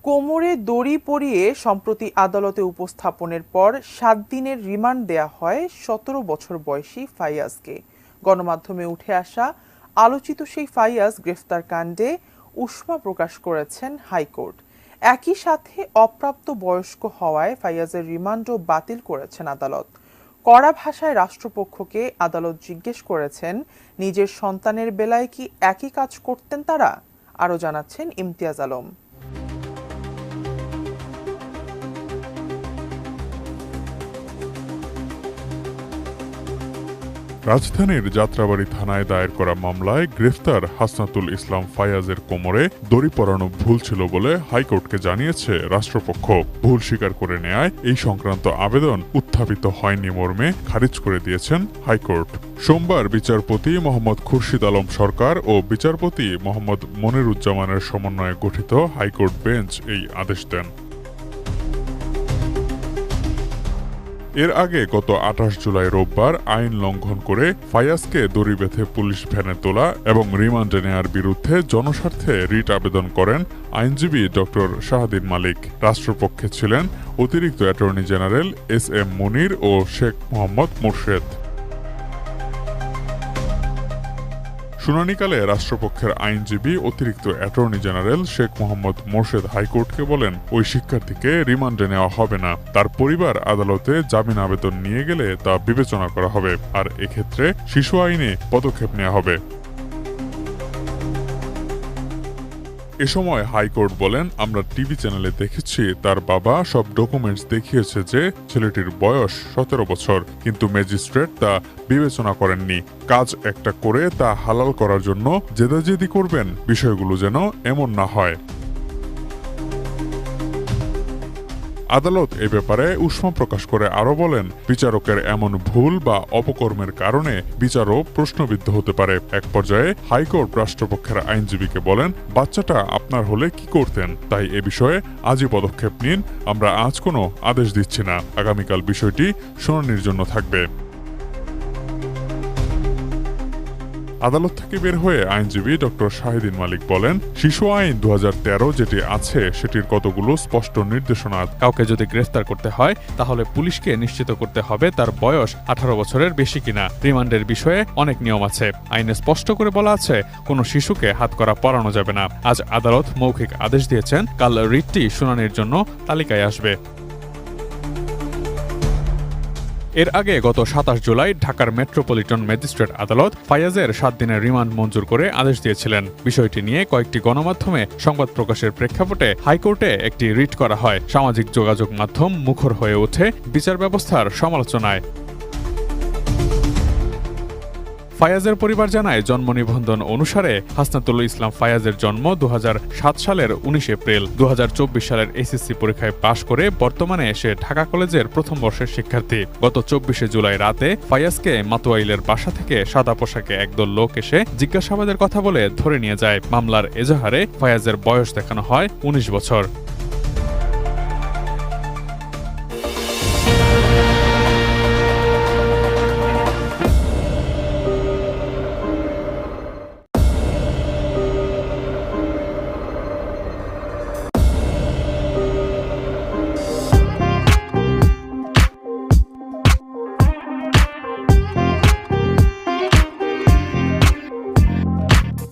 কোমরে দড়ি পরিয়ে সম্প্রতি আদালতে উপস্থাপনের পর 7 দিনের রিমান্ড দেয়া হয় 17 বছর বয়সী ফাইয়াজকে। গণমাধ্যমে উঠে আসা আলোচিত সেই ফাইয়াজ গ্রেফতার কাণ্ডে উষ্মা প্রকাশ করেছেন হাইকোর্ট। একই সাথে অপ্রাপ্ত বয়স্ক হওয়ায় ফাইয়াজের রিমান্ডও বাতিল করেছেন আদালত। কড়া ভাষায় রাষ্ট্রপক্ষকে আদালত জিজ্ঞেস করেছেন, নিজের সন্তানের বেলায় কি একই কাজ করতেন তারা? আরও জানাচ্ছেন ইমতিয়াজ আলম। রাজধানীর যাত্রাবাড়ী থানায় দায়ের করা মামলায় গ্রেফতার হাসনাতুল ইসলাম ফাইয়াজের কোমরে দড়ি পরানো ভুল ছিল বলে হাইকোর্টকে জানিয়েছে রাষ্ট্রপক্ষ। ভুল স্বীকার করে নেয়ায় এই সংক্রান্ত আবেদন উত্থাপিত হয়নি মর্মে খারিজ করে দিয়েছেন হাইকোর্ট। সোমবার বিচারপতি মোহাম্মদ খুরশিদ আলম সরকার ও বিচারপতি মোহাম্মদ মনিরুজ্জামানের সমন্বয়ে গঠিত হাইকোর্ট বেঞ্চ এই আদেশ দেন। এর আগে গত 28 জুলাই রোববার আইন লঙ্ঘন করে ফাইয়াজকে দড়ি বেঁধে পুলিশ ভ্যানে তোলা এবং রিমান্ডে নেয়ার বিরুদ্ধে জনস্বার্থে রিট আবেদন করেন আইনজীবী ডক্টর শাহাদিন মালিক। রাষ্ট্রপক্ষে ছিলেন অতিরিক্ত অ্যাটর্নি জেনারেল SM মুনির ও শেখ মোহাম্মদ মোর্শেদ। শুনানিকালে রাষ্ট্রপক্ষের আইনজীবী অতিরিক্ত অ্যাটর্নি জেনারেল শেখ মোহাম্মদ মোর্শেদ হাইকোর্টকে বলেন, ওই শিক্ষার্থীকে রিমান্ডে নেওয়া হবে না। তার পরিবার আদালতে জামিন আবেদন নিয়ে গেলে তা বিবেচনা করা হবে, আর এক্ষেত্রে শিশু আইনে পদক্ষেপ নেওয়া হবে। এ সময় হাইকোর্ট বলেন, আমরা টিভি চ্যানেলে দেখেছি তার বাবা সব ডকুমেন্টস দেখিয়েছে যে ছেলেটির বয়স 17 বছর, কিন্তু ম্যাজিস্ট্রেট তা বিবেচনা করেননি। কাজ একটা করে তা হালাল করার জন্য জেদাজেদি করবেন, বিষয়গুলো যেন এমন না হয়। আদালত এ ব্যাপারে উষ্মা প্রকাশ করে আরো বলেন, বিচারকের এমন ভুল বা অপকর্মের কারণে বিচারও প্রশ্নবিদ্ধ হতে পারে। এক পর্যায়ে হাইকোর্ট রাষ্ট্রপক্ষের আইনজীবীকে বলেন, বাচ্চাটা আপনার হলে কি করতেন? তাই এ বিষয়ে আজই পদক্ষেপ নিন, আমরা আজ কোনো আদেশ দিচ্ছি না। আগামীকাল বিষয়টি শুনানির জন্য থাকবে। আদালত থেকে বের হয়ে আইনজীবী ডক্টর শাহিদিন মালিক বলেন, শিশু আইন 2013 যেটি আছে সেটির কতগুলো স্পষ্ট নির্দেশনা। কাউকে যদি গ্রেফতার করতে হয় তাহলে পুলিশকে নিশ্চিত করতে হবে তার বয়স 18 বছরের বেশি কিনা। রিমান্ডের বিষয়ে অনেক নিয়ম আছে। আইনে স্পষ্ট করে বলা আছে কোনো শিশুকে হাতকড়া পরানো যাবে না। আজ আদালত মৌখিক আদেশ দিয়েছেন, কাল রিটটি শুনানির জন্য তালিকায় আসবে। এর আগে গত 27 জুলাই ঢাকার মেট্রোপলিটন ম্যাজিস্ট্রেট আদালত ফাইয়াজের 7 দিনের রিমান্ড মঞ্জুর করে আদেশ দিয়েছিলেন। বিষয়টি নিয়ে কয়েকটি গণমাধ্যমে সংবাদ প্রকাশের প্রেক্ষাপটে হাইকোর্টে একটি রিট করা হয়। সামাজিক যোগাযোগ মাধ্যম মুখর হয়ে ওঠে বিচার ব্যবস্থার সমালোচনায়। ফাইয়াজের পরিবার জানায়, জন্ম নিবন্ধন অনুসারে হাসনাতুল ইসলাম ফাইয়াজের জন্ম 2007 সালের 19 এপ্রিল। 2024 সালের SSC পরীক্ষায় পাশ করে বর্তমানে সে ঢাকা কলেজের প্রথম বর্ষের শিক্ষার্থী। গত 24 জুলাই রাতে ফাইয়াজকে মাতোয়াইলের বাসা থেকে সাদা পোশাকে একদল লোক এসে জিজ্ঞাসাবাদের কথা বলে ধরে নিয়ে যায়। মামলার এজাহারে ফাইয়াজের বয়স দেখানো হয় 19 বছর।